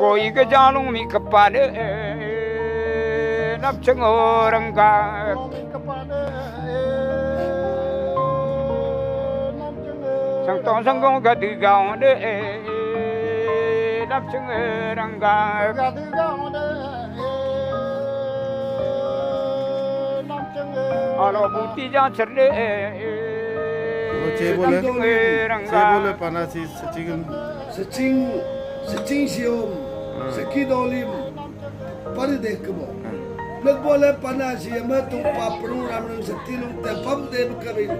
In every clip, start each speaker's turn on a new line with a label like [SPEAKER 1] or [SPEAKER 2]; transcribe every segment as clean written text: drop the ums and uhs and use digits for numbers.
[SPEAKER 1] 고이 그 자롱미 끝바르 납청어랑가 성동성공 가득가운데 납청어랑가 알아보티자 철레
[SPEAKER 2] 제 बोले पानासी Sachin
[SPEAKER 3] Secing siom, sekidolim, pada dek kebo. Lek boleh panas siam tu paprung ramang setilung tepam dek kebin.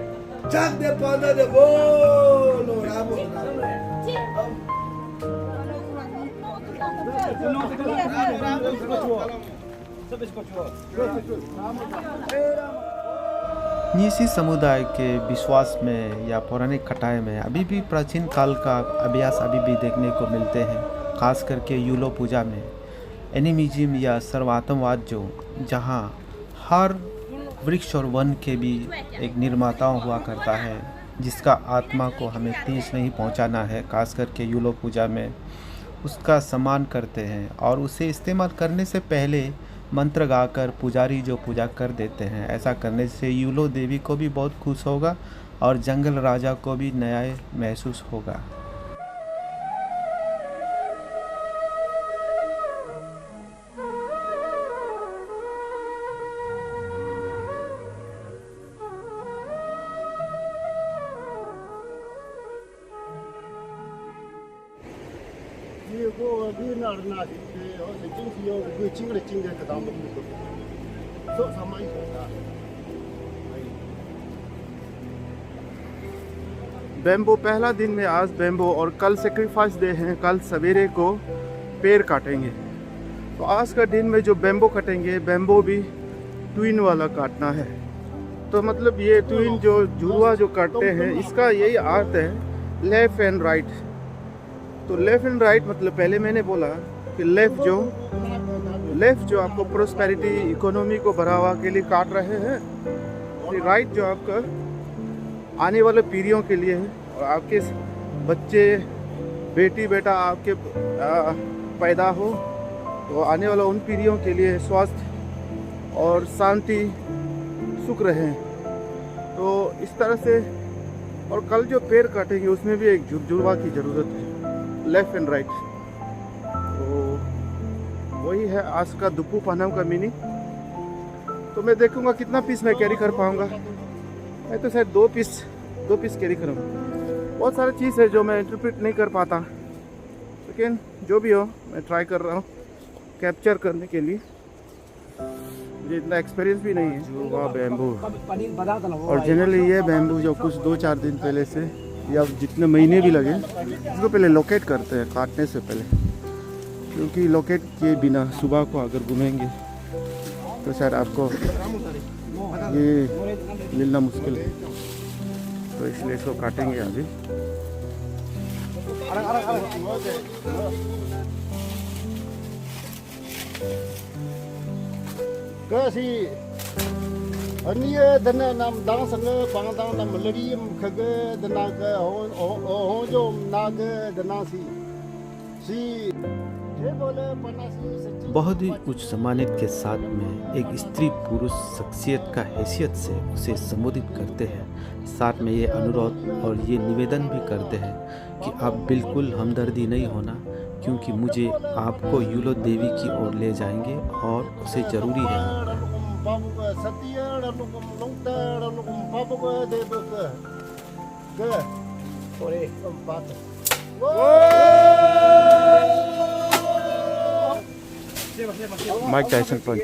[SPEAKER 3] Cak dek pada dek bolo rabo.
[SPEAKER 4] नीसी समुदाय के विश्वास में या पौराणिक कटाई में अभी भी प्राचीन काल का अभ्यास अभी भी देखने को मिलते हैं, खास करके यूलो पूजा में। एनिमिज्म या सर्वात्मवाद जहां हर वृक्ष और वन के भी एक निर्माताओं हुआ करता है, जिसका आत्मा को हमें ठेस नहीं पहुंचाना है, खास करके यूलो पूजा में उसका सम्मान करते हैं और उसे इस्तेमाल करने से पहले मंत्र गाकर पुजारी जो पूजा कर देते हैं। ऐसा करने से यूलो देवी को भी बहुत खुश होगा और जंगल राजा को भी न्याय महसूस होगा।
[SPEAKER 2] बैम्बो पहला दिन में आज बैम्बो और कल सेक्रीफाइस डे है, कल सवेरे को पेड़ काटेंगे। तो आज का दिन में जो बैम्बो कटेंगे, बैम्बो भी ट्विन वाला काटना है। तो मतलब ये ट्विन जो जुड़वा जो काटते हैं, इसका यही अर्थ है लेफ्ट एंड राइट। तो लेफ्ट एंड राइट मतलब पहले मैंने बोला कि लेफ्ट जो आपको प्रोस्पेरिटी इकोनॉमी को बढ़ावा के लिए काट रहे हैं, और राइट जो आपका आने वाले पीढ़ियों के लिए है, और आपके बच्चे बेटी बेटा आपके पैदा हो तो आने वाला उन पीढ़ियों के लिए स्वास्थ्य और शांति सुख रहे। तो इस तरह से, और कल जो पेड़ काटेंगे उसमें भी एक जुड़वा की ज़रूरत है, लेफ्ट एंड राइट। तो वही है आज का दुप्पू पानम का मीनिंग। तो मैं देखूंगा कितना पीस मैं कैरी कर पाऊंगा। मैं तो शायद दो पीस कैरी करूँगा। बहुत सारी चीज़ है जो मैं इंटरप्रेट नहीं कर पाता, लेकिन जो भी हो मैं ट्राई कर रहा हूँ कैप्चर करने के लिए। मुझे इतना एक्सपीरियंस भी नहीं है। जुड़वा बैम्बू, और जनरली ये बैम्बू जो कुछ 2-4 दिन पहले से या जितने महीने भी लगे, इसको पहले लोकेट करते हैं काटने से पहले, क्योंकि लोकेट के बिना सुबह को अगर घूमेंगे तो शायद आपको ये मिलना मुश्किल है। तो इसलिए इसको काटेंगे अभी।
[SPEAKER 5] कैसी अन्य दना नाम दांग संग पांग दांग नाम लड़ी खग दना का हो जो नाग दना सी
[SPEAKER 4] बहुत ही उच्च सम्मानित के साथ में एक स्त्री पुरुष शख्सियत का हैसियत से उसे संबोधित करते हैं। साथ में ये अनुरोध और ये निवेदन भी करते हैं कि आप बिल्कुल हमदर्दी नहीं होना, क्योंकि मुझे आपको यूलो देवी की ओर ले जाएंगे और उसे ज़रूरी है।
[SPEAKER 2] माइक टाइसन पंच।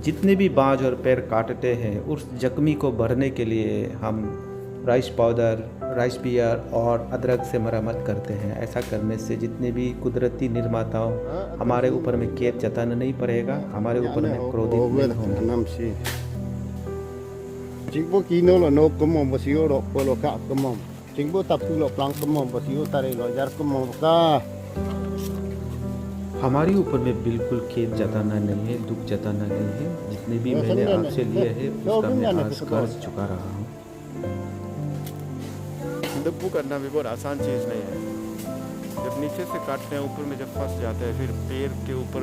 [SPEAKER 4] जितने भी बाज और पैर काटते हैं, उस जख्मी को भरने के लिए हम राइस पाउडर, राइस बियर और अदरक से मरम्मत करते हैं। ऐसा करने से जितने भी कुदरती निर्माताओं हमारे ऊपर में केत जताना नहीं पड़ेगा, हमारे ऊपर में क्रोधित नहीं होंगे।
[SPEAKER 5] Jingbo kino lo no komo basio lo polo ka komo. Jingbo tapu lo plang komo basio tare lo jar komo ka.
[SPEAKER 4] हमारे ऊपर में बिल्कुल खेद जताना नहीं है, दुख जताना नहीं है। जितने भी मैंने आपसे लिए है उसका मैं आज कर्ज चुका रहा हूँ।
[SPEAKER 2] दप्पू करना भी बहुत आसान चीज़ नहीं है। जब नीचे से काटते हैं, ऊपर में जब फंस जाते हैं, फिर पैर के ऊपर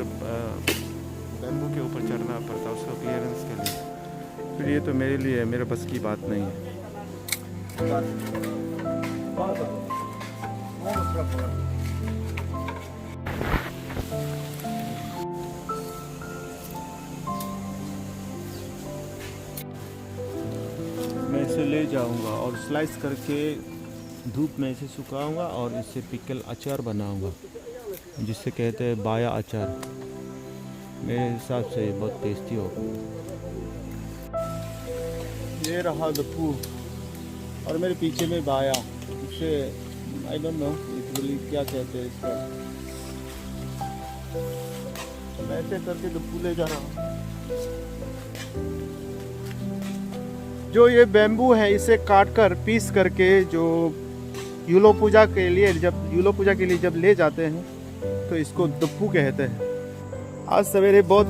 [SPEAKER 2] बैम्बू के ऊपर चढ़ना पड़ता है उसको क्लियरेंस के लिए। फिर ये तो मेरे लिए मेरे बस की बात नहीं है। मैं इसे ले जाऊंगा और स्लाइस करके धूप में इसे सुखाऊंगा और इससे पिकल अचार बनाऊंगा, जिससे कहते हैं बाया अचार। मेरे हिसाब से बहुत टेस्टी होगा। ये रहा दप्पू और मेरे पीछे में बाया। इसे आई डोंट नो लिटरली क्या कहते हैं इसका। मैं ऐसे करके दप्पू ले जा रहा हूँ। जो ये बैम्बू है इसे काट कर पीस करके जो यूलो पूजा के लिए जब ले जाते हैं तो इसको दप्पू कहते हैं। आज सवेरे बहुत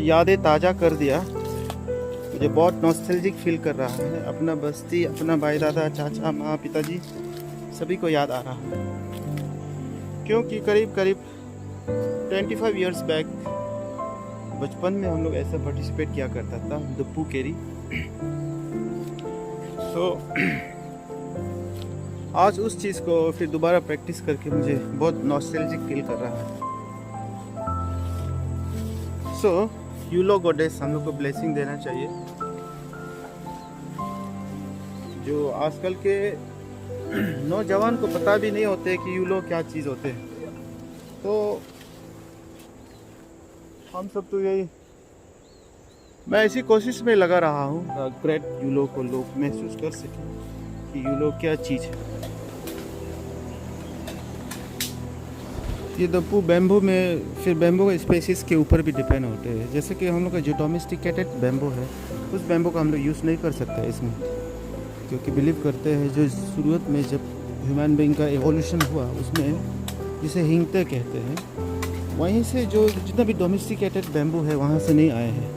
[SPEAKER 2] यादें ताज़ा कर दिया। मुझे बहुत नॉस्टैल्जिक फील कर रहा है। अपना बस्ती, अपना भाई दादा, चाचा, माँ, पिताजी सभी को याद आ रहा है, क्योंकि करीब 25 इयर्स बैक बचपन में हम लोग ऐसा पार्टिसिपेट किया करता था दप्पू केरी। तो आज उस चीज़ को फिर दोबारा प्रैक्टिस करके मुझे बहुत नॉस्टैल्जिक फील कर रहा है। सो यूलो गॉडेस हम लोग को ब्लेसिंग देना चाहिए। जो आजकल के नौजवान को पता भी नहीं होते कि यूलो क्या चीज़ होते हैं। तो हम सब तो यही, मैं ऐसी कोशिश में लगा रहा हूँ ग्रेट यूलो को लोग महसूस कर सकें कि यूलो क्या चीज़ है। ये दप्पू बैम्बू में, फिर बैम्बू के स्पेसीज के ऊपर भी डिपेंड होते हैं। जैसे कि हम लोग का जो डोमेस्टिकेटेड बैम्बू है उस बैम्बू का हम लोग यूज़ नहीं कर सकते इसमें, क्योंकि बिलीव करते हैं जो शुरुआत में जब ह्यूमन बीइंग का एवोल्यूशन हुआ उसमें जिसे हिंगते कहते हैं, वहीं से जो जितना भी डोमेस्टिकेटेड बैम्बू है वहाँ से नहीं आए हैं।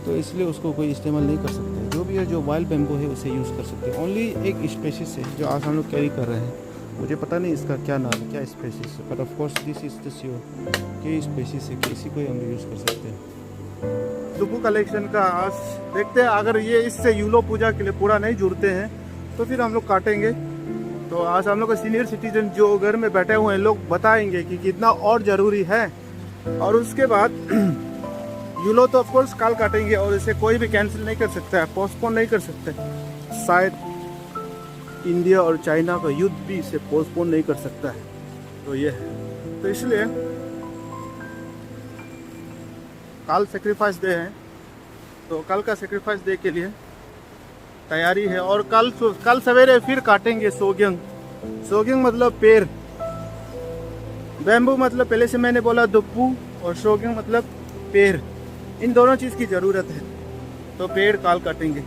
[SPEAKER 2] तो इसलिए उसको कोई इस्तेमाल नहीं कर सकते। जो भी है जो वाइल्ड बैम्बू है उसे यूज़ कर सकते हैं। ओनली एक स्पेसीज है जो आज हम लोग कैरी कर रहे हैं, मुझे पता नहीं इसका क्या नाम है, क्या स्पेसीज है, but of course this is the sure कि स्पेसीज है, कि इसी को ही हम यूज़ कर सकते हैं। दप्पू कलेक्शन का आज देखते हैं। अगर ये इससे यूलो पूजा के लिए पूरा नहीं जुड़ते हैं तो फिर हम लोग काटेंगे। तो आज हम लोग का सीनियर सिटीजन जो घर में बैठे हुए हैं लोग बताएंगे कि कितना और ज़रूरी है। और उसके बाद यूलो तो ऑफकोर्स कल काटेंगे और इसे कोई भी कैंसिल नहीं कर सकता है, पोस्टपोन नहीं कर सकते। शायद इंडिया और चाइना का युद्ध भी इसे पोस्टपोन नहीं कर सकता है। तो ये है, तो इसलिए कल सेक्रीफाइस डे है, तो कल का सेक्रीफाइस डे के लिए तैयारी है। और कल सवेरे फिर काटेंगे सोग्यंग। सोग्यंग मतलब पेड़, बैम्बू मतलब पहले से मैंने बोला दप्पू, और सोग्यंग मतलब पेड़। इन दोनों चीज़ की ज़रूरत है, तो पेड़ कल काटेंगे।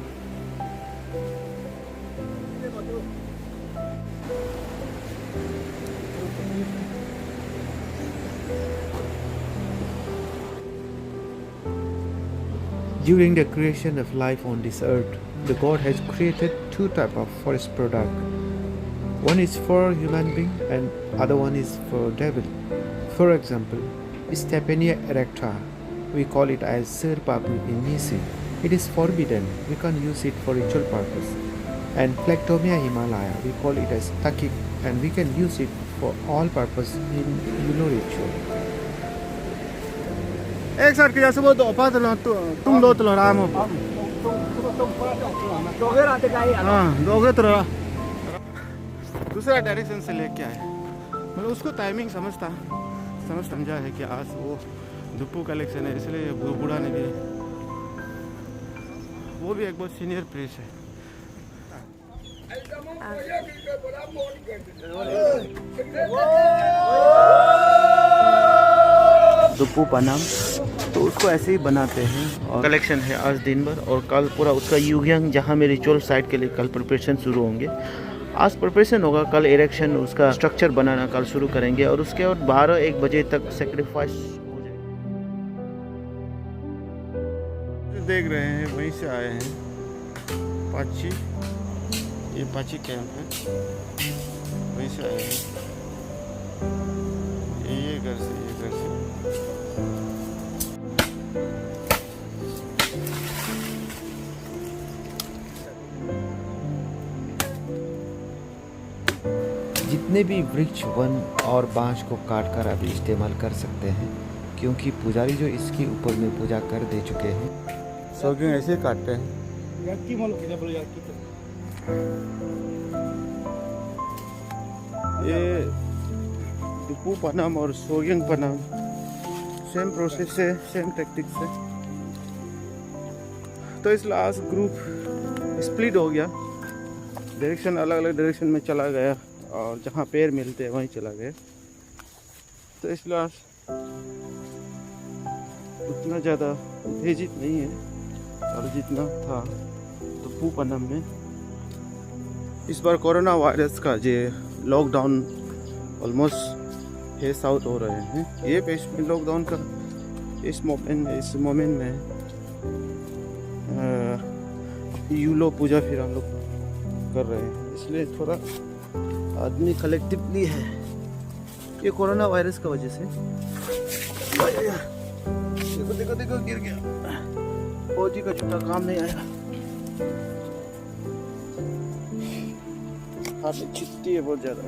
[SPEAKER 4] During the creation of life on this earth, the God has created two types of forest product. One is for human being and other one is for devil. For example, Stepania erecta, we call it as Sirpapu in Nisi. It is forbidden. We can't use it for ritual purpose. And Plectomia himalaya, we call it as Takik, and we can use it for all purpose in ritual.
[SPEAKER 2] एक साथ किया सब तो पात लो तुम लो तो राम हो। हाँ दोगे तो दूसरा डायरेक्शन से लेके आए। मतलब उसको टाइमिंग समझा है कि आज वो दप्पू कलेक्शन है, इसलिए बूढ़ा ने भी, वो भी एक बहुत सीनियर प्रेस है। दप्पू पनाम तो उसको ऐसे ही बनाते हैं। और कलेक्शन है आज दिन भर, और कल पूरा उसका युगयंग जहाँ में रिचुअल साइट के लिए कल प्रिपरेशन शुरू होंगे।
[SPEAKER 4] आज प्रिपरेशन होगा, कल इरेक्शन, उसका स्ट्रक्चर बनाना कल शुरू करेंगे और उसके बाद 12-1 बजे तक सेक्रीफाइस हो जाएगा।
[SPEAKER 2] देख रहे हैं वहीं से आए हैं पाची, ये पाची कैंप है, वहीं से आए हैं। ये घर से
[SPEAKER 4] जितने भी वृक्ष, वन और बांस को काट कर अभी इस्तेमाल कर सकते हैं, क्योंकि पुजारी जो इसके ऊपर में पूजा कर दे चुके हैं।
[SPEAKER 2] सौगिंग ऐसे काटते हैं। ये दुपू पनम और सोगिंग पनम सेम प्रोसेस से, सेम टेक्निक से। तो इस लास्ट ग्रुप स्प्लिट हो गया, डायरेक्शन अलग अलग डायरेक्शन में चला गया और जहाँ पेड़ मिलते हैं वहीं चला गया। तो इस लास्ट उतना ज़्यादा उत्तेजित नहीं है और जितना था दुपू पनम में। इस बार कोरोना वायरस का जो लॉकडाउन ऑलमोस्ट फेस आउट हो रहे हैं। ये पेश में लॉकडाउन का इस मोमेंट में यूलो पूजा फिर हम लोग कर रहे हैं, इसलिए थोड़ा आदमी कलेक्टिवली है। ये कोरोना वायरस का वजह से देखो गिर गया। फौजी का जूता काम नहीं आया, हाथ में चिट्टी है बहुत ज्यादा।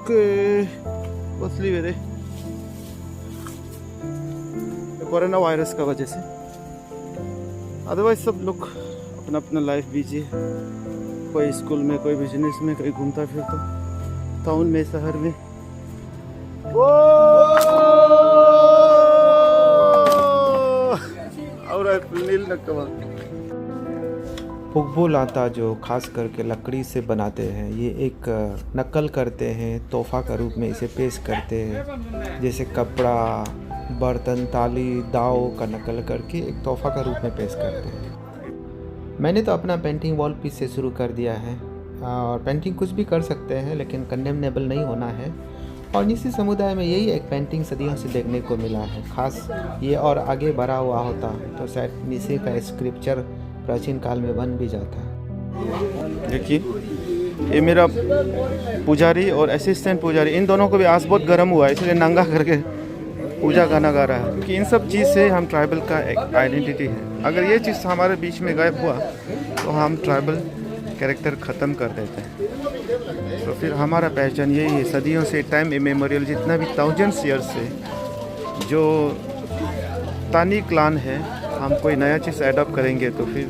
[SPEAKER 2] ये पसली मेरे कोरोना वायरस का वजह से। अदरवाइज सब लोग अपना अपना लाइफ बिजी है, कोई स्कूल में, कोई बिजनेस में, कोई घूमता फिरता टाउन में, शहर में।
[SPEAKER 4] पुगबो लाता जो खास करके लकड़ी से बनाते हैं, ये एक नकल करते हैं, तोहफा का रूप में इसे पेश करते हैं। जैसे कपड़ा, बर्तन, ताली, दाव का नकल करके एक तोहफा का रूप में पेश करते हैं। मैंने तो अपना पेंटिंग वॉल पीस से शुरू कर दिया है और पेंटिंग कुछ भी कर सकते हैं, लेकिन कंडेमनेबल नहीं होना है। और निसी समुदाय में यही एक पेंटिंग सदियों से देखने को मिला है। खास ये और आगे बढ़ा हुआ होता तो शायद निसी का स्क्रिप्चर प्राचीन काल में बन भी जाता।
[SPEAKER 2] देखिए, ये मेरा पुजारी और असिस्टेंट पुजारी, इन दोनों को भी आज बहुत गर्म हुआ है, इसलिए नंगा करके पूजा गाना गा रहा है। क्योंकि इन सब चीज़ से हम ट्राइबल का एक आइडेंटिटी है। अगर ये चीज़ हमारे बीच में गायब हुआ तो हम ट्राइबल कैरेक्टर ख़त्म कर देते हैं। तो फिर हमारा पहचान यही है, सदियों से, टाइम इमेमोरियल, जितना भी थाउजेंड्स ईयर्स से जो तानी क्लान है, हम कोई नया चीज़ एडॉप्ट करेंगे तो फिर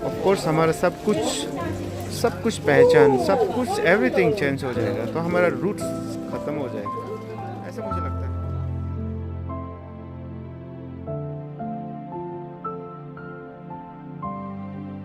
[SPEAKER 2] ऑफ कोर्स हमारा सब कुछ पहचान, सब कुछ एवरीथिंग चेंज हो जाएगा। तो हमारा रूट्स